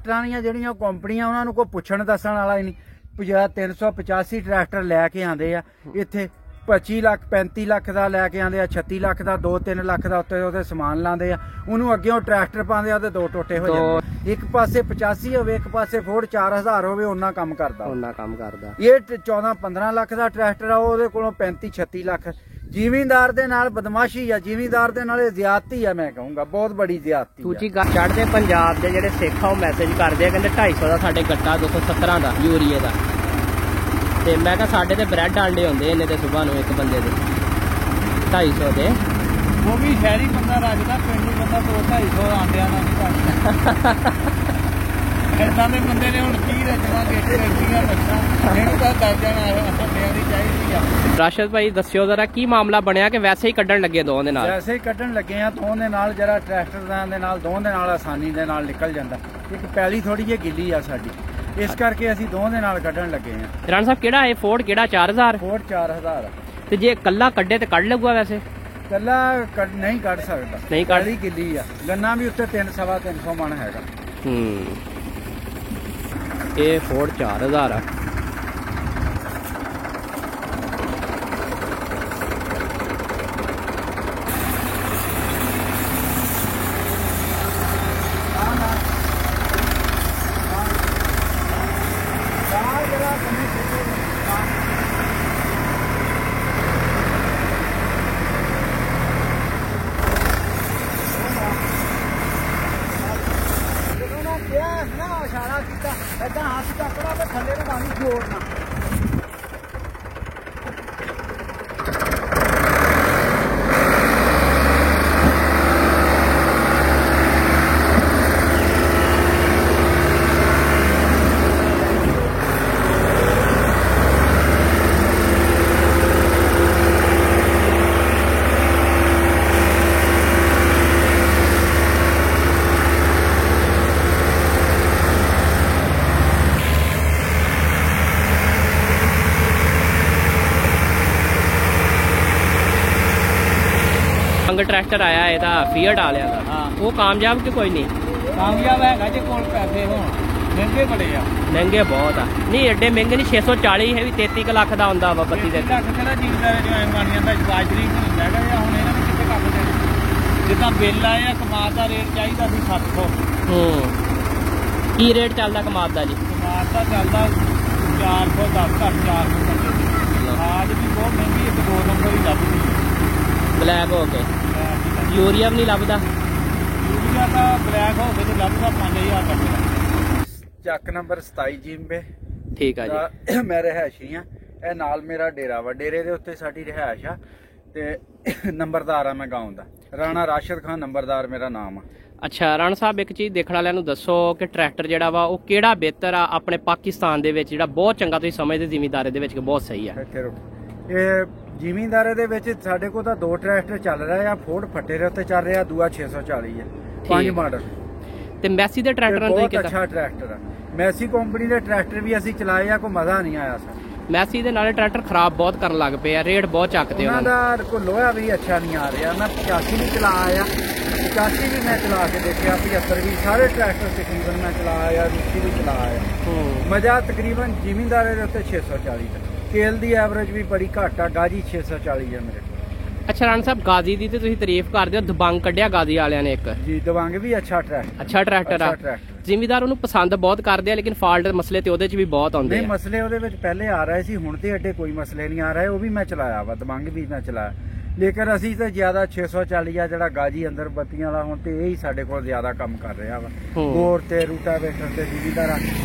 ट्रैक्टरां ਦੀਆਂ ਜਿਹੜੀਆਂ ਕੰਪਨੀਆਂ ਉਹਨਾਂ ਨੂੰ ਕੋਈ ਪੁੱਛਣ ਦੱਸਣ ਵਾਲਾ ਹੀ ਨਹੀਂ। 385 ट्रैक्टर लैके आंदे आ इत्थे 25 ਲੱਖ 35 ਲੱਖ ਦਾ ਲੈ ਕੇ ਆਂਦੇ ਆ, 36 ਲੱਖ ਦਾ 2-3 ਲੱਖ ਦਾ ਉੱਤੇ ਉਹਦੇ ਸਮਾਨ ਲਾਉਂਦੇ ਆ, ਉਹਨੂੰ ਅੱਗੇ ਉਹ ਟਰੈਕਟਰ ਪਾਉਂਦੇ ਆ ਤੇ ਦੋ ਟੋਟੇ ਹੋ ਜਾਂਦੇ। ਇੱਕ ਪਾਸੇ 85 ਹੋਵੇ, ਇੱਕ ਪਾਸੇ ਫੋਰਡ 4000 ਹੋਵੇ, ਉਹਨਾਂ ਕੰਮ ਕਰਦਾ। ਇਹ 14-15 ਲੱਖ ਦਾ ਟਰੈਕਟਰ ਆ, ਉਹਦੇ ਕੋਲੋਂ 35-36 ਲੱਖ। ਜ਼ਿਮੀਂਦਾਰ ਦੇ ਨਾਲ ਬਦਮਾਸ਼ੀ ਆ, ਜ਼ਿਮੀਂਦਾਰ ਦੇ ਨਾਲ ਜ਼ਿਆਦਤੀ ਆ, ਮੈਂ ਕਹੂੰਗਾ ਬਹੁਤ ਬੜੀ ਜ਼ਿਆਦਤੀ। ਦੂਜੀ ਗੱਲ, ਚੜ੍ਹਦੇ ਪੰਜਾਬ ਦੇ ਜਿਹੜੇ ਸਿੱਖ ਆ ਉਹ ਮੈਸੇਜ ਕਰਦੇ ਆ, ਕਹਿੰਦੇ 250 ਦਾ ਸਾਡੇ ਗੱਟਾ 217 ਦਾ ਯੂਰੀਏ ਦਾ। ਤੇ ਮੈਂ ਕਿਹਾ ਸਾਡੇ ਤੇ ਬ੍ਰੈਡ ਆਂਡੇ ਹੁੰਦੇ ਇਹਨੇ ਤੇ ਸੁਬਾਹ ਨੂੰ ਇੱਕ ਬੰਦੇ ਦੇ 250 ਦੇ। ਉਹ ਵੀ ਸ਼ਹਿਰੀ ਬੰਦਾ ਰੱਜਦਾ, ਪਿੰਡੂ ਬੰਦਾ 200-250 ਆਂਡਿਆਂ ਨਾਲ ਨਹੀਂ ਏਦਾਂ ਦੇ ਬੰਦੇ ਨੇ ਹੁਣ ਕੀ ਰਚਨਾ ਦੇਖੀਆਂ ਰੱਖਾਂ ਇਹਨੂੰ ਤਾਂ ਕਰ ਜਾਣਾ ਆਂਡਿਆਂ ਦੀ ਚਾਹੀਦੀ ਆ। ਰਾਸ਼ਦ ਭਾਈ ਦੱਸਿਓ ਜ਼ਰਾ ਕੀ ਮਾਮਲਾ ਬਣਿਆ ਕਿ ਵੈਸੇ ਹੀ ਕੱਢਣ ਲੱਗੇ ਦੋਵਾਂ ਦੇ ਨਾਲ? ਵੈਸੇ ਹੀ ਕੱਢਣ ਲੱਗੇ ਆ ਦੋਵਾਂ ਦੇ ਨਾਲ, ਜਰਾ ਟਰੈਕਟਰ ਦੇ ਨਾਲ ਦੋਵਾਂ ਦੇ ਨਾਲ ਆਸਾਨੀ ਦੇ ਨਾਲ ਨਿਕਲ ਜਾਂਦਾ। ਇੱਕ ਪੈਲੀ ਥੋੜੀ ਜਿਹੀ ਗਿੱਲੀ ਆ ਸਾਡੀ, ਇਸ ਕਰਕੇ ਅਸੀਂ ਦੋਵਾਂ ਦੇ ਨਾਲ ਕੱਢਣ ਲੱਗੇ ਆ। ਰਾਣਾ ਸਾਹਿਬ ਕਿਹੜਾ ਇਹ ਫੋਰਡ ਕਿਹੜਾ 4000? ਫੋਰਡ 4000। ਤੇ ਜੇ ਕੱਲਾ ਕੱਢੇ ਤੇ ਕੱਢ ਲੱਗੂਗਾ? ਵੈਸੇ ਕੱਲਾ ਨਹੀਂ ਕੱਢ ਸਕਦਾ, ਨਹੀਂ ਕੱਢ, ਗਿੱਲੀ ਆ। ਗੰਨਾ ਵੀ ਉੱਤੇ 300-350 ਮਣ ਹੈਗਾ। ਇਹ ਫੋਰਡ 4000 ਆ। ट्रैक्टर आया ਇਹਦਾ ਫੀਅਟ ਵਾਲਿਆਂ ਦਾ, ਉਹ ਕਾਮਯਾਬ ਕਿ ਕੋਈ ਨਹੀਂ? ਕਾਮਯਾਬ ਹੈਗਾ ਜੇ ਕੋਲ ਪੈਸੇ ਹੋਣ, ਮਹਿੰਗੇ ਬੜੇ ਆ। ਮਹਿੰਗੇ ਬਹੁਤ ਆ, ਨਹੀਂ ਐਡੇ ਮਹਿੰਗੇ ਨਹੀਂ। 640 ਹੈ ਵੀ 33 ਲੱਖ ਦਾ ਹੁੰਦਾ ਵਾ। 32 ਲੱਖ ਕਿਹੜਾ ਜ਼ਿਮੀਂਦਾਰ ਜਿਵੇਂ ਮਾਨੀਆਂ ਦਾ ਬਾਜਰੀ ਹੁੰਦਾ ਹੈਗਾ ਜਾਂ ਹੁਣ ਇਹਨਾਂ ਨੂੰ ਕਿੱਥੇ ਕੱਢ ਦੇਣੇ। ਜਿੱਦਾਂ ਬਿੱਲ ਆਏ ਆ, ਕਮਾਦ ਦਾ ਰੇਟ ਚਾਹੀਦਾ ਸੀ 700। ਕੀ ਰੇਟ ਚੱਲਦਾ ਕਮਾਦ ਦਾ ਜੀ? ਕਮਾਦ ਦਾ ਚੱਲਦਾ 410 ਘੱਟ 400। ਖਾਦ ਵੀ ਬਹੁਤ ਮਹਿੰਗੀ, ਇੱਕ 2 ਨੰਬਰ ਹੀ ਲੱਭਦੀ ਬਲੈਕ ਹੋ ਕੇ। ਯੂਰੀਆ ਵੀ ਨਹੀਂ ਲੱਭਦਾ? ਯੂਰੀਆ ਤਾਂ ਬਲੈਕ ਹੋ ਕੇ ਤੇ ਲੱਭਦਾ 5000 ਤੱਕ। ਚੱਕ ਨੰਬਰ 27 ਜਿੰਬੇ। ਠੀਕ ਆ ਜੀ। ਮੈਂ ਰਿਹਾਇਸ਼ੀ ਆ, ਇਹ ਨਾਲ ਮੇਰਾ ਡੇਰਾ ਵਾ, ਡੇਰੇ ਦੇ ਉੱਤੇ ਸਾਡੀ ਰਿਹਾਇਸ਼ ਆ ਤੇ ਨੰਬਰਦਾਰ ਆ ਮੈਂ ਗਾਉਂ ਦਾ। ਰਾਣਾ ਰਾਸ਼ਦ ਖਾਨ ਨੰਬਰਦਾਰ ਮੇਰਾ ਨਾਮ ਆ। ਅੱਛਾ ਰਾਣਾ ਸਾਹਿਬ, ਇੱਕ ਚੀਜ਼ ਦੇਖਣ ਵਾਲਿਆਂ ਨੂੰ ਦੱਸੋ ਕਿ ਟਰੈਕਟਰ ਜਿਹੜਾ ਵਾ ਉਹ ਕਿਹੜਾ ਬਿਹਤਰ ਆ ਆਪਣੇ ਪਾਕਿਸਤਾਨ ਦੇ ਵਿੱਚ, ਜਿਹੜਾ ਬਹੁਤ ਚੰਗਾ ਤੁਸੀਂ ਸਮਝਦੇ ਜ਼ਿਮੀਂਦਾਰੇ ਦੇ ਵਿੱਚ ਕਿ ਬਹੁਤ ਸਹੀ ਆ? ਇਹ ਜ਼ਿਮੀਂਦਾਰੇ ਦੇ ਵਿੱਚ ਸਾਡੇ ਕੋਲ ਤਾਂ 2 ਟਰੈਕਟਰ ਚੱਲ ਰਹੇ ਆ। ਫੋਰਡ ਫੱਟੇ ਦੇ ਉੱਤੇ ਚੱਲ ਰਿਹਾ, ਦੂਆ 640 ਆ, 5 ਮਾਡਲ। ਤੇ ਮੈਸੀ ਦੇ ਟਰੈਕਟਰਾਂ ਦਾ ਬਹੁਤ ਅੱਛਾ ਟਰੈਕਟਰ ਆ। ਮੈਸੀ ਕੰਪਨੀ ਦੇ ਟਰੈਕਟਰ ਵੀ ਅਸੀਂ ਚਲਾਏ ਆ, ਕੋਈ ਮਜ਼ਾ ਨਹੀਂ ਆਇਆ ਸਰ। ਮੈਸੀ ਦੇ ਨਾਲੇ ਟਰੈਕਟਰ ਖਰਾਬ ਬਹੁਤ ਕਰਨ ਲੱਗ ਪਏ ਆ, ਰੇਟ ਬਹੁਤ ਚੱਕਦੇ ਉਹਨਾਂ ਦਾ। ਕੋਈ ਲੋਹਾ ਵੀ ਅੱਛਾ ਨਹੀਂ ਆ ਰਿਹਾ। ਮੈਂ 85 ਵੀ ਚਲਾਇਆ, 85 ਵੀ ਮੈਂ ਚਲਾ ਕੇ ਦੇਖਿਆ, 75 ਵੀ, ਸਾਰੇ ਟਰੈਕਟਰ ਤਕਰੀਬਨ ਮੈਂ ਚਲਾਇਆ, 80 ਵੀ ਚਲਾਇਆ। ਮਜ਼ਾ ਤਕਰੀਬਨ ਜ਼ਿਮੀਂਦਾਰੇ ਦੇ ਉੱਤੇ 640 ਦਾ। ਕੇਲ ਦੀ ਐਵਰੇਜ ਵੀ ਬੜੀ ਘੱਟ ਆ, ਗਾਜੀ 640 ਆ ਮੇਰੇ ਕੋਲ। ਅੱਛਾ ਰਾਣਾ ਸਾਹਿਬ, ਗਾਜ਼ੀ ਦੀ ਤੇ ਤੁਸੀਂ ਤਾਰੀਫ ਕਰਦੇ ਹੋ, ਦਬੰਗ ਕੱਢਿਆ ਗਾਜ਼ੀ ਵਾਲਿਆਂ ਨੇ ਇੱਕ। ਜੀ ਦਬੰਗ ਵੀ ਅੱਛਾ ਟਰੈਕਟਰ, ਅੱਛਾ ਟਰੈਕਟਰ ਆ। ਜ਼ਿਮੀਂਦਾਰ ਉਹਨੂੰ ਪਸੰਦ ਬਹੁਤ ਕਰਦੇ ਆ, ਲੇਕਿਨ ਫਾਲਟ ਮਸਲੇ ਤੇ ਉਹਦੇ ਚ ਵੀ ਬਹੁਤ ਆਉਂਦੇ ਆ। ਨਹੀਂ ਮਸਲੇ ਉਹਦੇ ਵਿੱਚ ਪਹਿਲੇ ਆ ਰਹੇ ਸੀ, ਹੁਣ ਤੇ ਅੱਡੇ ਕੋਈ ਮਸਲੇ ਨਹੀਂ ਆ ਰਹੇ। ਉਹ ਵੀ ਮੈਂ ਚਲਾਇਆ ਵਾ, ਦਬੰਗ ਵੀ ਮੈਂ ਚਲਾਇਆ, ਲੇਕਿਨ ਅਸੀਂ ਤਾਂ ਜ਼ਿਆਦਾ 640 ਆ ਜਿਹੜਾ ਗਾਜੀ ਅੰਦਰ ਬੱਤੀਆਂ ਵਾਲਾ, ਹੁਣ ਤੇ ਇਹ ਹੀ ਸਾਡੇ ਕੋਲ ਜ਼ਿਆਦਾ ਕੰਮ ਕਰ ਰਿਹਾ ਵਾ। ਬੋਰ ਤੇ ਰੂਟਾਵੇਟਰ ਤੇ ਜ਼ਿਮੀਂਦਾਰ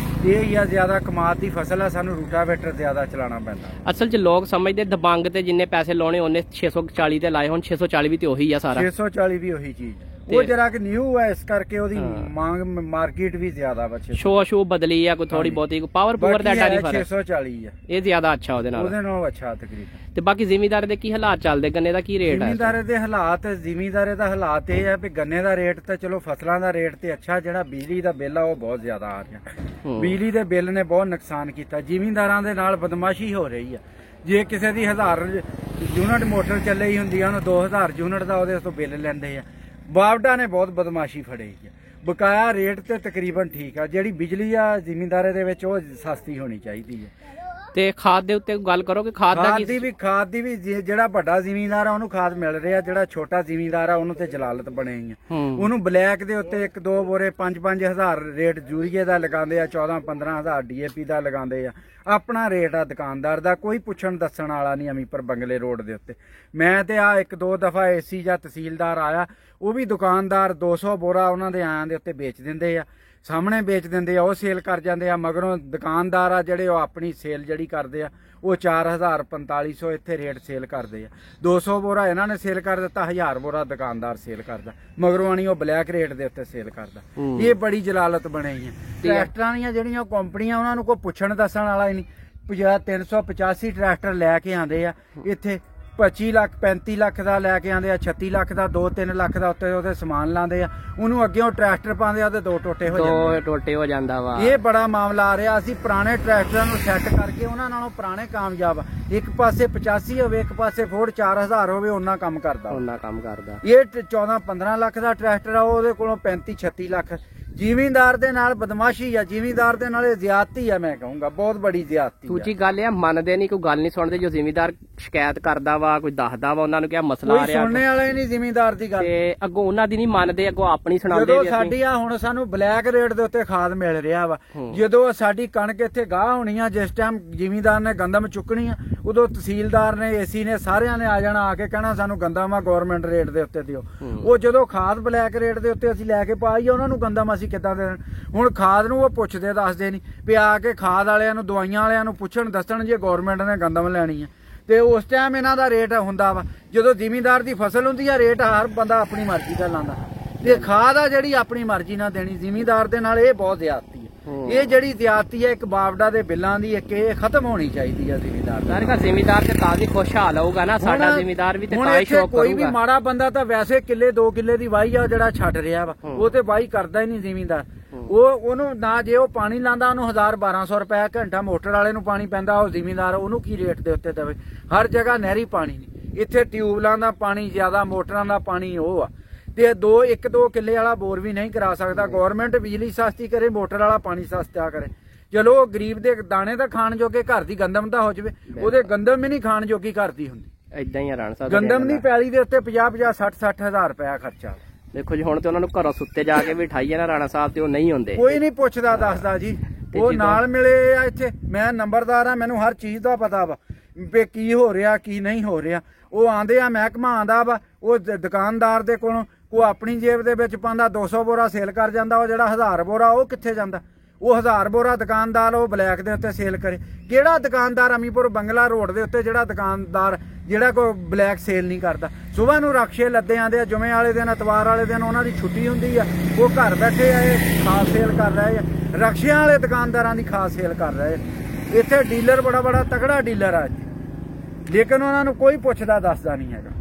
ਇਹ ਹੀ ਆ, ਜ਼ਿਆਦਾ ਕਮਾਦ ਦੀ ਫਸਲ ਆ, ਸਾਨੂੰ ਰੂਟਾਵੇਟਰ ਜ਼ਿਆਦਾ ਚਲਾਉਣਾ ਪੈਂਦਾ। ਅਸਲ 'ਚ ਲੋਕ ਸਮਝਦੇ ਦਬੰਗ ਤੇ ਜਿੰਨੇ ਪੈਸੇ ਲਾਉਣੇ ਉਹਨੇ 640 ਤੇ ਲਾਏ, ਹੁਣ 640 ਵੀ ਤੇ ਉਹੀ ਆ ਸਾਰਾ। 640 ਵੀ ਉਹੀ ਚੀਜ਼, ਉਹ ਜਰਾ ਕਿ ਨਿਊ ਹੈ, ਇਸ ਕਰਕੇ ਉਹਦੀ ਮੰਗ ਮਾਰਕੀਟ ਵੀ ਜ਼ਿਆਦਾ ਵਾ। ਸ਼ੋ ਬਦਲੀ ਆ ਕੋਈ ਥੋੜੀ ਬਹੁਤੀ, ਪਾਵਰ ਪੂਵਰ ਦਾ ਡਾਰੀ ਫਰਕ। 640 ਆ, ਇਹ ਜ਼ਿਆਦਾ ਅੱਛਾ ਉਹਦੇ ਨਾਲੋਂ ਅੱਛਾ ਤਕਰੀਬਨ। ਤੇ ਬਾਕੀ ਜ਼ਿਮੀਂਦਾਰ ਦੇ ਕੀ ਹਾਲਾਤ ਚੱਲਦੇ, ਗੰਨੇ ਦਾ ਕੀ ਰੇਟ ਹੈ? ਜ਼ਿਮੀਂਦਾਰੇ ਦੇ ਹਾਲਾਤ ਇਹ ਆ ਵੀ ਗੰਨੇ ਦਾ ਰੇਟ ਤਾਂ ਚਲੋ ਫਸਲਾਂ ਦਾ ਰੇਟ ਤੇ ਅੱਛਾ, ਜਿਹੜਾ ਬਿਜਲੀ ਦਾ ਬਿੱਲ ਆ ਉਹ ਬਹੁਤ ਜ਼ਿਆਦਾ ਆ ਰਿਹਾ। ਬਿਜਲੀ ਦੇ ਬਿੱਲ ਨੇ ਬਹੁਤ ਨੁਕਸਾਨ ਕੀਤਾ। ਜ਼ਿਮੀਂਦਾਰਾਂ ਦੇ ਨਾਲ ਬਦਮਾਸ਼ੀ ਹੋ ਰਹੀ ਆ। ਜੇ ਕਿਸੇ ਦੀ 1000 ਯੂਨਿਟ ਮੋਟਰ ਚੱਲੀ ਹੁੰਦੀ ਆ, ਉਹਨੂੰ 2000 ਯੂਨਿਟ ਦਾ ਉਹਦੇ ਤੋਂ ਬਿੱਲ ਲੈਂਦੇ ਆ। ਬਾਵਡਾ ਨੇ ਬਹੁਤ ਬਦਮਾਸ਼ੀ ਫੜੀ ਹੈ। ਬਕਾਇਆ ਰੇਟ ਤੇ ਤਕਰੀਬਨ ਠੀਕ ਆ। ਜਿਹੜੀ ਬਿਜਲੀ ਆ ਜ਼ਿਮੀਂਦਾਰੇ ਦੇ ਵਿੱਚ ਉਹ ਸਸਤੀ ਹੋਣੀ ਚਾਹੀਦੀ ਹੈ। ਤੇ ਖਾਦ ਦੇ ਉੱਤੇ ਗੱਲ ਕਰੋਗੇ, ਖਾਦ ਦਾ ਖਾਦ ਦੀ ਵੀ ਜਿਹੜਾ ਵੱਡਾ ਜ਼ਿਮੀਂਦਾਰ ਆ ਉਹਨੂੰ ਖਾਦ ਮਿਲ ਰਿਹਾ, ਜਿਹੜਾ ਛੋਟਾ ਜ਼ਿਮੀਂਦਾਰ ਆ ਉਹਨੂੰ ਤੇ ਜਲਾਲਤ ਬਣੇ ਹੀ ਆ। ਉਹਨੂੰ ਬਲੈਕ ਦੇ ਉੱਤੇ 1-2 ਬੋਰੇ 5-5 ਹਜ਼ਾਰ ਰੇਟ ਯੂਰੀਏ ਦਾ ਲਗਾਉਂਦੇ ਆ, 14-15 ਹਜ਼ਾਰ DAP ਦਾ ਲਗਾਉਂਦੇ ਆ। ਆਪਣਾ ਰੇਟ ਆ ਦੁਕਾਨਦਾਰ ਦਾ, ਕੋਈ ਪੁੱਛਣ ਦੱਸਣ ਵਾਲਾ ਨਹੀਂ। ਅਮੀਪੁਰ ਬੰਗਲੇ ਰੋਡ ਦੇ ਉੱਤੇ ਮੈਂ ਤੇ ਆ 1-2 ਦਫਾ AC ਜਾਂ ਤਹਿਸੀਲਦਾਰ ਆਇਆ, ਉਹ ਵੀ ਦੁਕਾਨਦਾਰ 200 ਬੋਰਾ ਉਹਨਾਂ ਦੇ ਆਇਆਂ ਦੇ ਉੱਤੇ ਵੇਚ ਦਿੰਦੇ ਆ, ਸਾਹਮਣੇ ਵੇਚ ਦਿੰਦੇ ਆ, ਉਹ ਸੇਲ ਕਰ ਜਾਂਦੇ ਆ। ਮਗਰੋਂ ਦੁਕਾਨਦਾਰ ਆ ਜਿਹੜੇ ਉਹ ਆਪਣੀ ਸੇਲ ਜਿਹੜੀ ਕਰਦੇ ਆ ਉਹ 4000 4500 ਇੱਥੇ ਰੇਟ ਸੇਲ ਕਰਦੇ ਆ। 200 ਬੋਰਾ ਇਹਨਾਂ ਨੇ ਸੇਲ ਕਰ ਦਿੱਤਾ, 1000 ਬੋਰਾ ਦੁਕਾਨਦਾਰ ਸੇਲ ਕਰਦਾ, ਮਗਰੋਂ ਆਣੀ ਉਹ ਬਲੈਕ ਰੇਟ ਦੇ ਉੱਤੇ ਸੇਲ ਕਰਦਾ। ਇਹ ਬੜੀ ਜਲਾਲਤ ਬਣੀ ਹੈ। ਟਰੈਕਟਰਾਂ ਦੀਆਂ ਜਿਹੜੀਆਂ ਕੰਪਨੀਆਂ ਉਹਨਾਂ ਨੂੰ ਕੋਈ ਪੁੱਛਣ ਦੱਸਣ ਵਾਲਾ ਹੀ ਨਹੀਂ। 385 ਟਰੈਕਟਰ ਲੈ ਕੇ ਆਉਂਦੇ ਆ ਇੱਥੇ, 25 ਲੱਖ 35 ਲੱਖ ਦਾ ਲੈ ਕੇ ਆਉਂਦੇ ਆ, 36 ਲੱਖ ਦਾ 2-3 ਲੱਖ ਦਾ ਉੱਤੇ ਉਹਦੇ ਸਮਾਨ ਲਾਉਂਦੇ ਆ। ਉਹਨੂੰ ਅੱਗੇ ਟਰੈਕਟਰ ਪਾਉਂਦੇ ਆ ਤੇ 2 ਟੋਟੇ ਹੋ ਜਾਂਦਾ ਵਾ। ਇਹ ਬੜਾ ਮਾਮਲਾ ਆ ਰਿਹਾ। ਅਸੀਂ ਪੁਰਾਣੇ ਟਰੈਕਟਰਾਂ ਨੂੰ ਸੈੱਟ ਕਰਕੇ ਉਹਨਾਂ ਨਾਲੋਂ ਪੁਰਾਣੇ ਕਾਮਯਾਬ, ਇੱਕ ਪਾਸੇ 85 ਹੋਵੇ ਇੱਕ ਪਾਸੇ ਫੋਰਡ 4000 ਹੋਵੇ, ਉਹਨਾਂ ਕੰਮ ਕਰਦਾ। ਇਹ 14-15 ਲੱਖ ਦਾ ਟਰੈਕਟਰ ਆ, ਉਹਦੇ ਕੋਲੋਂ 35-36 ਲੱਖ। ਜ਼ਿਮੀਂਦਾਰ ਦੇ ਨਾਲ ਬਦਮਾਸ਼ੀ ਆ, ਜ਼ਿਮੀਂਦਾਰ ਦੇ ਨਾਲ ਜ਼ਿਆਦਤੀ ਆ, ਮੈਂ ਕਹੂੰਗਾ ਬਹੁਤ ਬੜੀ ਜ਼ਿਆਦਤੀ। ਦੂਜੀ ਗੱਲ ਇਹ ਮੰਨਦੇ ਨਹੀਂ, ਕੋਈ ਗੱਲ ਨਹੀਂ ਸੁਣਦੇ। ਜੋ ਜ਼ਿਮੀਂਦਾਰ ਸ਼ਿਕਾਇਤ ਕਰਦਾ ਵਾ, ਕੋਈ ਦੱਸਦਾ ਵਾ, ਉਹਨਾਂ ਨੂੰ ਕਿਹਾ ਮਸਲਾ ਆ ਰਿਹਾ, ਸੁਣਨੇ ਵਾਲੇ ਨਹੀਂ ਜ਼ਿਮੀਂਦਾਰ ਦੀ ਗੱਲ। ਤੇ ਅੱਗੋਂ ਉਹਨਾਂ ਦੀ ਨਹੀਂ ਮੰਨਦੇ, ਅੱਗੋਂ ਆਪਣੀ ਸੁਣਾਉਂਦੇ। ਜਦੋਂ ਸਾਡੀ ਆ ਹੁਣ ਸਾਨੂੰ ਬਲੈਕ ਰੇਟ ਦੇ ਉੱਤੇ ਖਾਦ ਮਿਲ ਰਿਹਾ ਵਾ, ਜਦੋਂ ਸਾਡੀ ਕਣਕ ਇੱਥੇ ਗਾਹ ਹੋਣੀ ਆ, ਜਿਸ ਟਾਈਮ ਜ਼ਿਮੀਂਦਾਰ ਨੇ ਗੰਦਮ ਚੁੱਕਣੀ ਆ, ਉਦੋਂ ਤਹਿਸੀਲਦਾਰ ਨੇ AC ਨੇ ਸਾਰਿਆਂ ਨੇ ਆ ਜਾਣਾ, ਆ ਕੇ ਕਹਿਣਾ ਸਾਨੂੰ ਗੰਦਮ ਆ ਗਵਰਨਮੈਂਟ ਰੇਟ ਦੇ ਉੱਤੇ ਦਿਓ। ਉਹ ਜਦੋਂ ਖਾਦ ਬਲੈਕ ਰੇਟ ਦੇ ਉੱਤੇ ਅਸੀਂ ਲੈ ਕੇ ਪਾਈ, ਉਹਨਾਂ ਨੂੰ ਗੰਦਮ ਅਸੀਂ ਕਿੱਦਾਂ ਦੇ। ਹੁਣ ਖਾਦ ਨੂੰ ਉਹ ਪੁੱਛਦੇ ਦੱਸਦੇ ਨਹੀਂ ਵੀ ਆ ਕੇ ਖਾਦ ਵਾਲਿਆਂ ਨੂੰ ਦਵਾਈਆਂ ਵਾਲਿਆਂ ਨੂੰ ਪੁੱਛਣ ਦੱਸਣ ਜੇ ਗਵਰਨਮੈਂਟ ਨੇ ਗੰਦਮ ਲੈਣੀ ਹੈ। ਤੇ ਉਸ ਟਾਈਮ ਇਹਨਾਂ ਦਾ ਰੇਟ ਹੁੰਦਾ ਵਾ, ਜਦੋਂ ਜ਼ਿਮੀਂਦਾਰ ਦੀ ਫਸਲ ਹੁੰਦੀ ਆ ਰੇਟ ਹਰ ਬੰਦਾ ਆਪਣੀ ਮਰਜ਼ੀ ਦਾ ਲਾਉਂਦਾ। ਤੇ ਖਾਦ ਆ ਜਿਹੜੀ ਆਪਣੀ ਮਰਜ਼ੀ ਨਾਲ ਦੇਣੀ ਜ਼ਿਮੀਂਦਾਰ ਦੇ ਨਾਲ, ਇਹ ਬਹੁਤ ਜ਼ਿਆਦਤੀ ਹੈ। ਇਹ ਜਿਹੜੀ ਜ਼ਿਆਦਤੀ ਹੈ ਇੱਕ ਬਾਵੜਾ ਦੇ ਬਿੱਲਾਂ ਦੀ, ਇੱਕ ਇਹ ਖਤਮ ਹੋਣੀ ਚਾਹੀਦੀ ਹੈ ਜ਼ਿਮੀਂਦਾਰ। ਜ਼ਿਮੀਂਦਾਰ ਤੇ ਤਾਂ ਵੀ ਖੁਸ਼ ਹਾਲ ਹੋਊਗਾ ਨਾ, ਸਾਡਾ ਜ਼ਿਮੀਂਦਾਰ ਵੀ ਤੇ ਤਾਂ ਹੀ ਸ਼ੌਕ ਕਰੂਗਾ। ਕੋਈ ਵੀ ਮਾੜਾ ਬੰਦਾ ਤਾਂ ਵੈਸੇ ਕਿੱਲੇ 2 ਕਿੱਲੇ ਦੀ ਵਾਹੀ ਆ ਜਿਹੜਾ ਛੱਡ ਰਿਹਾ ਵਾ, ਉਹ ਤੇ ਵਾਹੀ ਕਰਦਾ ਹੀ ਨਹੀਂ ਜ਼ਿਮੀਂਦਾਰ। ਉਹਨੂੰ ਨਾ ਜੇ ਉਹ ਪਾਣੀ ਲਾਂਦਾ ਉਹਨੂੰ 1000-1200 ਰੁਪਏ ਘੰਟਾ, ਮੋਟਰ ਵਾਲੇ ਨੂੰ ਪਾਣੀ ਪੈਂਦਾ, ਉਹ ਜ਼ਿਮੀਂਦਾਰ ਉਹਨੂੰ ਕੀ ਰੇਟ ਦੇ ਉੱਤੇ ਦੇਵੇ। ਹਰ ਜਗ੍ਹਾ ਨਹਿਰੀ ਪਾਣੀ ਨਹੀਂ, ਇੱਥੇ ਟਿਊਬਲਾਂ ਦਾ ਪਾਣੀ ਜ਼ਿਆਦਾ, ਮੋਟਰਾਂ ਦਾ ਪਾਣੀ ਉਹ ਆ। ਤੇ 1-2 ਕਿੱਲੇ ਵਾਲਾ ਬੋਰ ਵੀ ਨਹੀਂ ਕਰਾ ਸਕਦਾ। ਗਵਰਨਮੈਂਟ ਬਿਜਲੀ ਸਸਤੀ ਕਰੇ, ਮੋਟਰ ਵਾਲਾ ਪਾਣੀ ਸਸਤਾ ਕਰੇ। ਚਲੋ ਗਰੀਬ ਦੇ ਦਾਣੇ ਤਾਂ ਖਾਣ ਜੋਗੇ, ਘਰ ਦੀ ਗੰਦਮ ਤਾਂ ਹੋ ਜਾਵੇ, ਉਹਦੇ ਗੰਦਮ ਵੀ ਨਹੀਂ ਖਾਣ ਜੋਗੀ ਘਰ ਦੀ ਹੁੰਦੀ। ਏਦਾਂ ਹੀ ਰਾਣਾ ਸਾਹਿਬ, ਗੰਦਮ ਦੀ ਪੈਲੀ ਦੇ ਉੱਤੇ 50-50 60-60 ਹਜ਼ਾਰ ਰੁਪਇਆ ਖਰਚਾ। ਦੇਖੋ ਜੀ ਹੁਣ ਤੇ ਉਹਨਾਂ ਨੂੰ ਘਰੋਂ ਸੁੱਤੇ ਜਾ ਕੇ ਵੀ ਠਾਈਏ ਨਾ ਰਾਣਾ ਸਾਹਿਬ, ਤੇ ਉਹ ਨਹੀਂ ਹੁੰਦੇ, ਕੋਈ ਨਹੀਂ ਪੁੱਛਦਾ ਦੱਸਦਾ ਜੀ। ਉਹ ਨਾਲ ਮਿਲੇ ਆ ਇੱਥੇ, ਮੈਂ ਨੰਬਰਦਾਰ ਆ, ਮੈਨੂੰ ਹਰ ਚੀਜ਼ ਦਾ ਪਤਾ ਵਾ ਵੀ ਕੀ ਹੋ ਰਿਹਾ ਕੀ ਨਹੀਂ ਹੋ ਰਿਹਾ। ਉਹ ਆਂਦੇ ਆ ਮਹਿਕਮਾ ਆਂਦਾ ਵਾ, ਉਹ ਦੁਕਾਨਦਾਰ ਦੇ ਕੋਲੋਂ ਉਹ ਆਪਣੀ ਜੇਬ ਦੇ ਵਿੱਚ ਪਾਉਂਦਾ, 200 ਬੋਰਾ ਸੇਲ ਕਰ ਜਾਂਦਾ। ਉਹ ਜਿਹੜਾ 1000 ਬੋਰਾ ਉਹ ਕਿੱਥੇ ਜਾਂਦਾ? ਉਹ 1000 ਬੋਰਾ ਦੁਕਾਨਦਾਰ ਉਹ ਬਲੈਕ ਦੇ ਉੱਤੇ ਸੇਲ ਕਰੇ। ਕਿਹੜਾ ਦੁਕਾਨਦਾਰ ਅਮੀਪੁਰ ਬੰਗਲਾ ਰੋਡ ਦੇ ਉੱਤੇ ਜਿਹੜਾ ਦੁਕਾਨਦਾਰ ਜਿਹੜਾ ਕੋਈ ਬਲੈਕ ਸੇਲ ਨਹੀਂ ਕਰਦਾ? ਸੁਬਾਹ ਨੂੰ ਰਕਸ਼ੇ ਲੱਦੇ ਆਂਦੇ ਆ, ਜੁਮੇ ਵਾਲੇ ਦਿਨ ਐਤਵਾਰ ਵਾਲੇ ਦਿਨ ਉਹਨਾਂ ਦੀ ਛੁੱਟੀ ਹੁੰਦੀ ਆ, ਉਹ ਘਰ ਬੈਠੇ ਆ ਖਾਸ ਸੇਲ ਕਰ ਰਹੇ ਆ। ਰਕਸ਼ਿਆਂ ਵਾਲੇ ਦੁਕਾਨਦਾਰਾਂ ਦੀ ਖਾਸ ਸੇਲ ਕਰ ਰਹੇ ਆ। ਇੱਥੇ ਡੀਲਰ ਬੜਾ ਤਕੜਾ ਡੀਲਰ ਆ, ਲੇਕਿਨ ਉਹਨਾਂ ਨੂੰ ਕੋਈ ਪੁੱਛਦਾ ਦੱਸਦਾ ਨਹੀਂ ਹੈਗਾ।